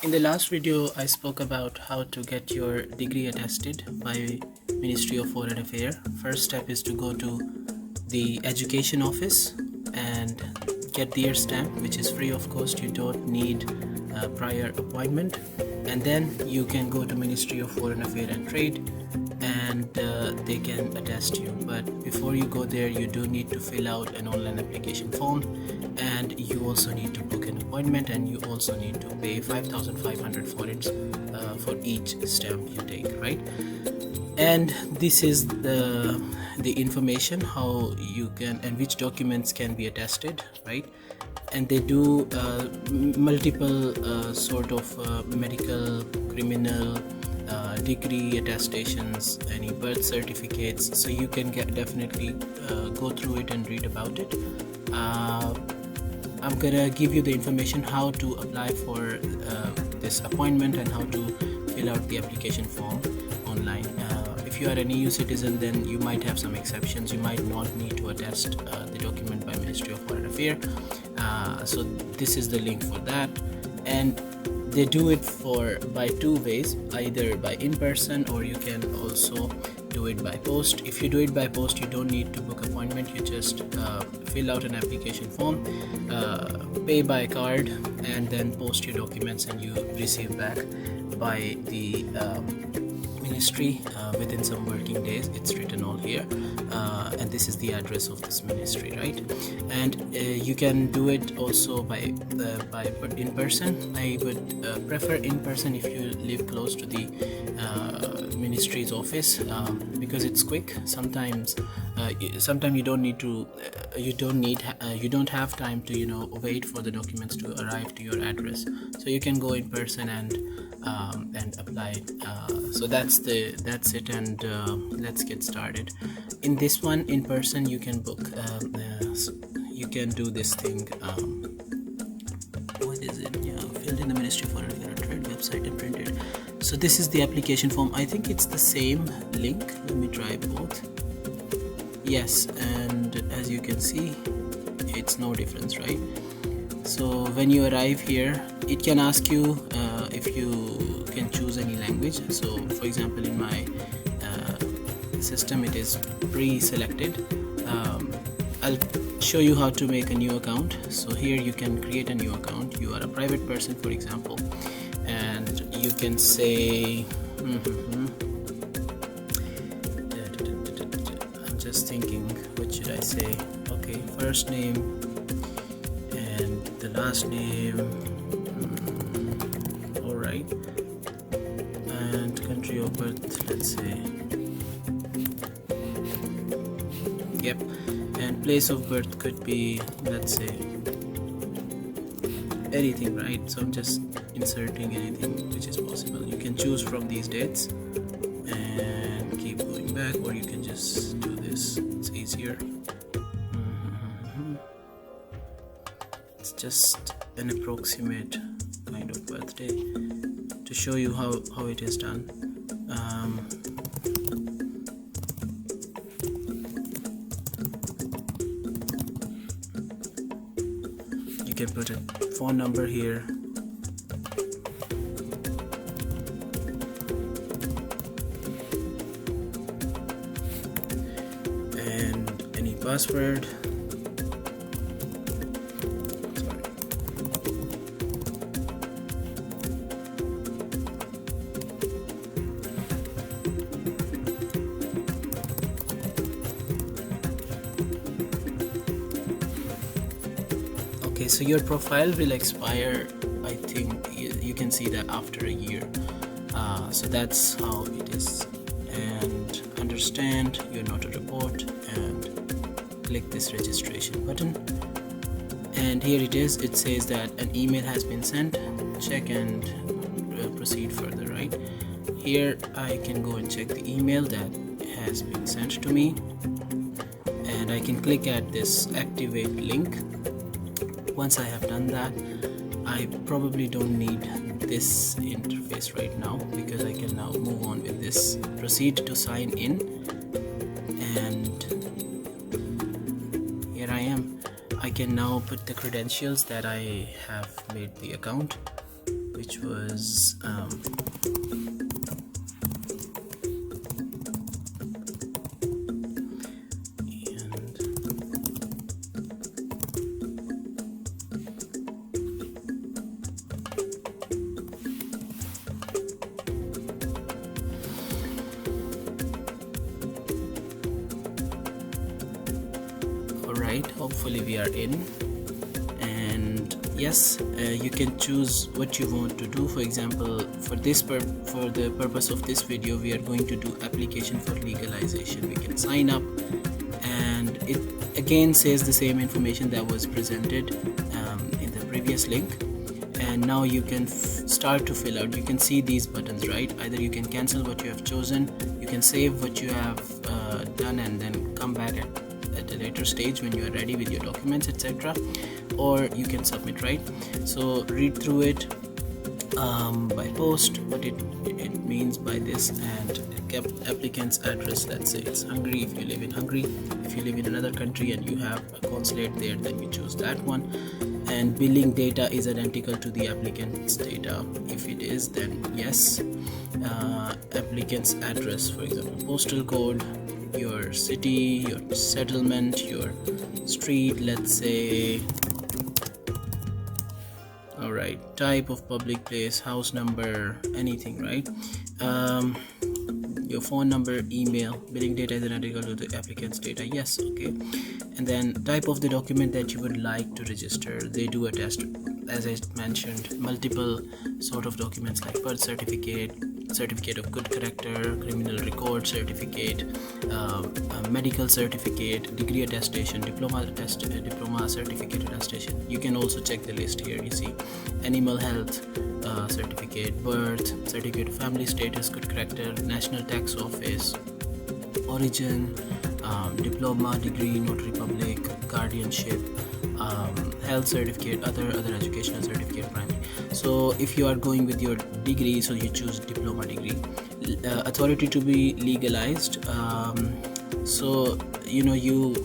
In the last video, I spoke about how to get your degree attested by Ministry of Foreign Affairs. First step is to go to the education office and get their stamp, which is free of cost. You don't need a prior appointment, and then you can go to Ministry of Foreign Affairs and Trade, and they can attest you. But before you go there, you do need to fill out an online application form, and you also need to book an appointment, and you also need to pay 5,500 for it for each stamp you take, right? And this is the information how you can and which documents can be attested, right? And they do multiple sort of medical, criminal, degree attestations, any birth certificates, so you can definitely go through it and read about it. I'm gonna give you the information how to apply for this appointment and how to fill out the application form online. If you are an EU citizen, then you might have some exceptions. You might not need to attest the document by Ministry of Foreign Affairs. So this is the link for that, and they do it by two ways, either by in person, or you can also do it by post. If you do it by post, you don't need to book appointment. You just fill out an application form, pay by card, and then post your documents, and you receive back by the ministry within some working days. It's written all here, and this is the address of this ministry, right? And you can do it also by in person. I would prefer in person if you live close to the ministry's office, because it's quick. Sometimes you don't need to you don't have time to wait for the documents to arrive to your address, so you can go in person and apply. So that's it, and let's get started. In this one, in person, you can book you can do this thing, what is it, filled in the Ministry of Foreign Affairs Trade website and printed. So this is the application form. I think it's the same link. Let me try both. Yes, and as you can see, it's no difference, right? So when you arrive here, it can ask you if you can choose any language. So for example, in my system, it is pre-selected. I'll show you how to make a new account. So here you can create a new account. You are a private person, for example, and you can say I'm just thinking, what should I say? Okay, first name and the last name, all right, and country of birth, let's say, yep, and place of birth could be, let's say, anything, right? So I'm just inserting anything which is possible. You can choose from these dates and keep going back, or you can just do this. It's easier. It's just an approximate kind of birthday to show you how it is done. You can put a phone number here, and any password. Okay, so your profile will expire, I think you can see that after a year. So that's how it is. And understand, you're not a report, and click this registration button, and here it is. It says that an email has been sent. Check and proceed further, right? Here I can go and check the email that has been sent to me, and I can click at this activate link. Once I have done that, I probably don't need this interface right now, because I can now move on with this. Proceed to sign in, and here I am. I can now put the credentials that I have made the account, which was alright, hopefully we are in. And yes, you can choose what you want to do. For example, for the purpose of this video, we are going to do application for legalization. We can sign up, and it again says the same information that was presented in the previous link. And now you can start to fill out. You can see these buttons, right? Either you can cancel what you have chosen, you can save what you have done and then come back at a later stage when you are ready with your documents, etc., or you can submit, right? So read through it by post, what it means by this, and applicant's address. Let's say it's Hungary if you live in Hungary. If you live in another country and you have a consulate there, then you choose that one. And billing data is identical to the applicant's data. If it is, then yes. Applicant's address, for example, postal code, your city, your settlement, your street, let's say. Alright, type of public place, house number, anything, right? Your phone number, email. Billing data is identical to the applicant's data. Yes, okay. And then type of the document that you would like to register. They do attest, as I mentioned, multiple sort of documents like birth certificate, certificate of good character, criminal record certificate, medical certificate, degree attestation, diploma certificate attestation. You can also check the list here. You see animal health certificate, birth certificate of family status, good character, national tax office, origin, diploma, degree, notary public, guardianship, health certificate, other educational certificate, primary. So if you are going with your degree, so you choose diploma degree. Authority to be legalized, so you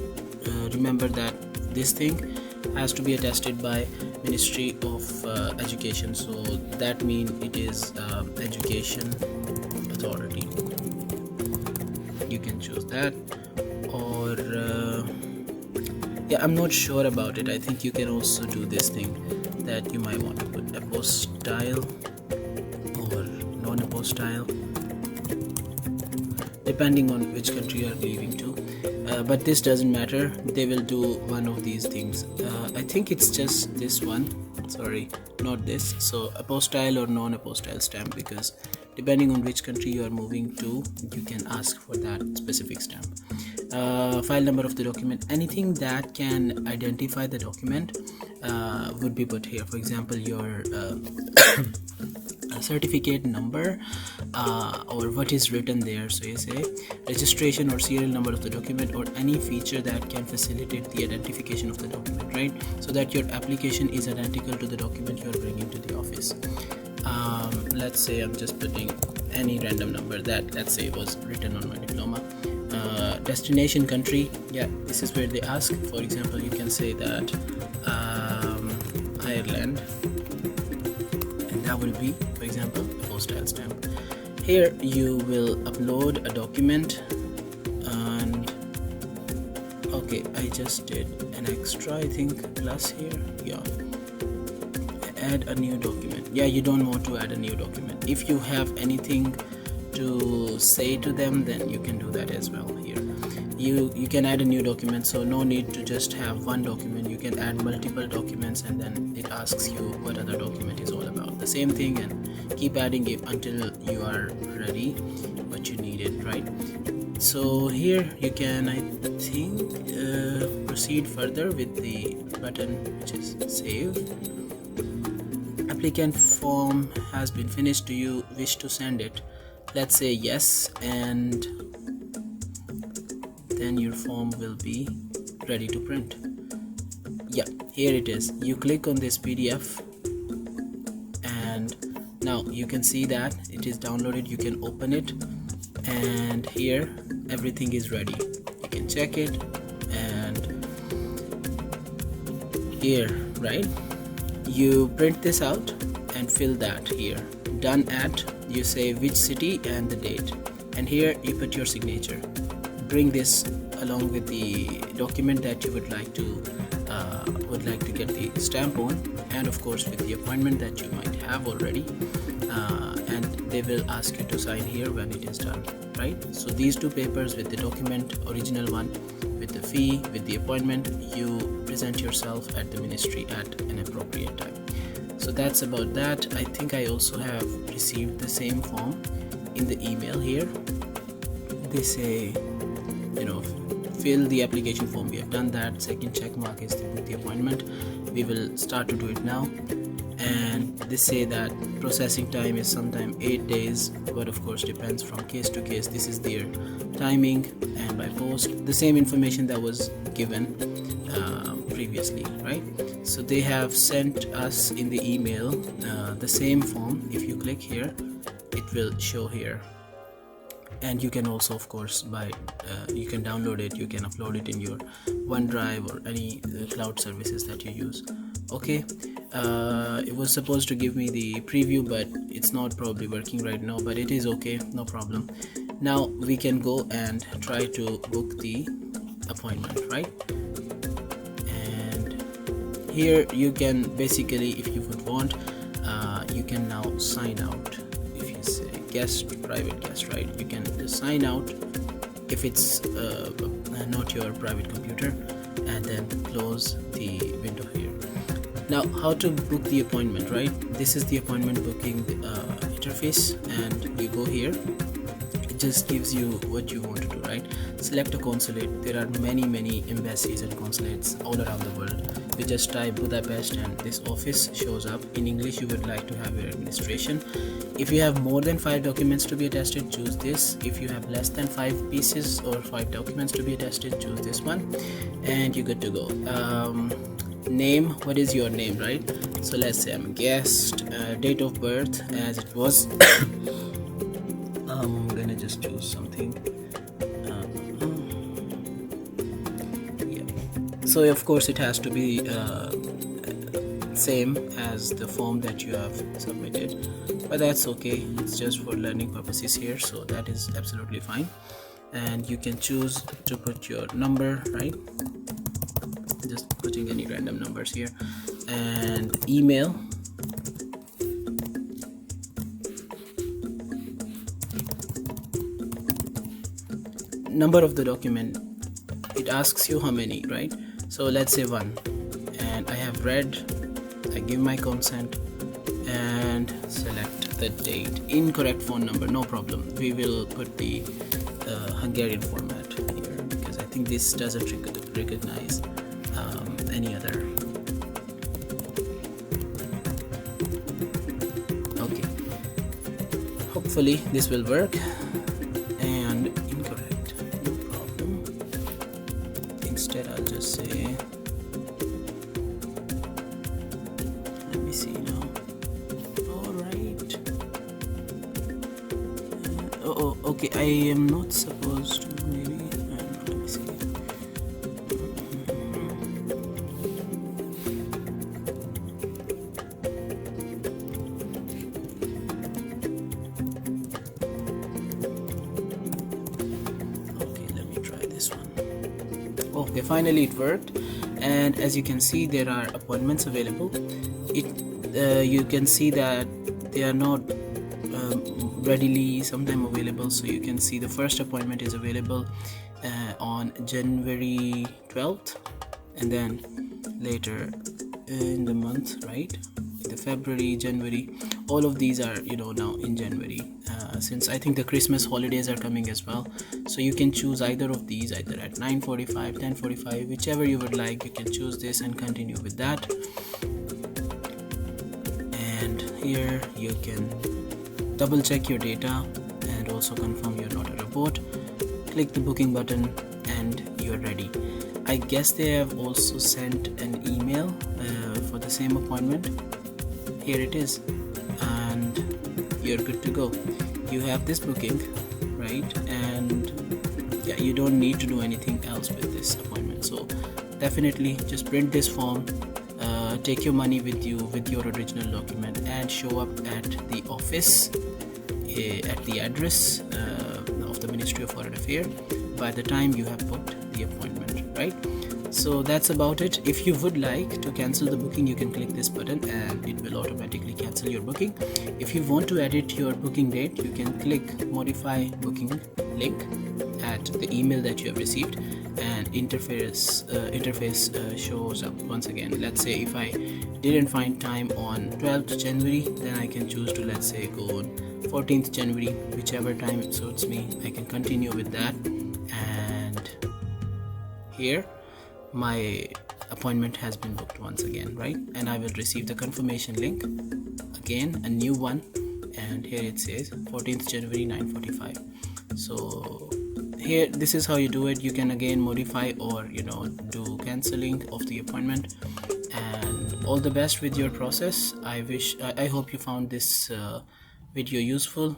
remember that this thing has to be attested by Ministry of Education, so that means it is education authority. You can choose that, or yeah, I'm not sure about it. I think you can also do this thing that you might want to put apostille or non-apostille, depending on which country you are leaving to. But this doesn't matter, they will do one of these things. I think it's just this one, sorry, not this. So apostille or non-apostille stamp, because depending on which country you are moving to, you can ask for that specific stamp. File number of the document, anything that can identify the document would be put here. For example, your certificate number, or what is written there. So you say registration or serial number of the document, or any feature that can facilitate the identification of the document, right? So that your application is identical to the document you are bringing to the office. Let's say I'm just putting any random number that, let's say, was written on my diploma. Destination country, yeah, this is where they ask. For example, you can say that Ireland, and that will be, for example, a postal stamp. Here you will upload a document, and okay, I just did an extra, I think, plus here, yeah, add a new document. Yeah, you don't want to add a new document. If you have anything to say to them, then you can do that as well. Here you can add a new document, so no need to just have one document. You can add multiple documents, and then it asks you what other document is all about. The same thing, and keep adding it until you are ready what you needed, right? So here you can, I think, proceed further with the button which is save. Applicant form has been finished. Do you wish to send it? Let's say yes, and then your form will be ready to print. Yeah, here it is. You click on this PDF, and now you can see that it is downloaded. You can open it, and here everything is ready. You can check it, and here, right, you print this out and fill that here. Done at, you say which city and the date, and here you put your signature. Bring this along with the document that you would like to get the stamp on, and of course with the appointment that you might have already, and they will ask you to sign here when it is done, right? So these two papers with the document, original one with the fee, with the appointment, you present yourself at the ministry at an appropriate time. So that's about that. I think I also have received the same form in the email here. They say, fill the application form. We have done that. Second check mark is the appointment. We will start to do it now. And they say that processing time is sometime 8 days, but of course depends from case to case. This is their timing, and by post, the same information that was given previously, right? So they have sent us in the email the same form. If you click here, it will show here, and you can also of course you can download it, you can upload it in your OneDrive or any cloud services that you use. Okay, it was supposed to give me the preview, but it's not probably working right now, but it is okay, no problem. Now we can go and try to book the appointment, right? And here you can basically, if you would want, you can now sign out. If you say guest, private guest, right, you can just sign out if it's not your private computer, and then close the window here. Now how to book the appointment, right? This is the appointment booking interface, and you go here. It just gives you what you want to do, right? Select a consulate. There are many embassies and consulates all around the world. You just type Budapest and this office shows up. In English, you would like to have your administration. If you have more than 5 documents to be attested, choose this. If you have less than 5 pieces or 5 documents to be attested, choose this one, and you're good to go. Name, what is your name, right? So let's say I'm a guest. Date of birth as it was. I'm gonna just choose something. Yeah. So of course it has to be same as the form that you have submitted, but that's okay. It's just for learning purposes here, so that is absolutely fine. And you can choose to put your number, right? Just putting any random numbers here, and email, number of the document. It asks you how many, right? So let's say 1, and I have read, I give my consent and select the date. Incorrect phone number, no problem, we will put the Hungarian format here, because I think this doesn't recognize any other. Okay, hopefully this will work. And incorrect, no problem. Instead I'll just say, let me see now. All right. Okay, I am not supposed to, maybe, let me see. Okay, finally it worked, and as you can see, there are appointments available. You can see that they are not readily sometime available, so you can see the first appointment is available on January 12th, and then later in the month, right, the February, January, all of these are now in January, since I think the Christmas holidays are coming as well. So you can choose either of these, either at 9:45, 10:45, whichever you would like. You can choose this and continue with that. And here you can double check your data and also confirm you're not a robot. Click the booking button and you're ready. I guess they have also sent an email for the same appointment. Here it is, and you're good to go. You have this booking, right? And yeah, you don't need to do anything else with this appointment. So definitely just print this form, take your money with you with your original document and show up at the office at the address of the Ministry of Foreign Affairs by the time you have booked the appointment, right? So that's about it. If you would like to cancel the booking, you can click this button and it will automatically cancel your booking. If you want to edit your booking date, you can click modify booking link at the email that you have received, and interface shows up once again. Let's say if I didn't find time on 12th January, then I can choose to, let's say, go on 14th January, whichever time it suits me. I can continue with that, and here my appointment has been booked once again, right? And I will receive the confirmation link again, a new one, and here it says 14th January 9:45. So here, this is how you do it. You can again modify or do cancelling of the appointment. And all the best with your process. I hope you found this video useful.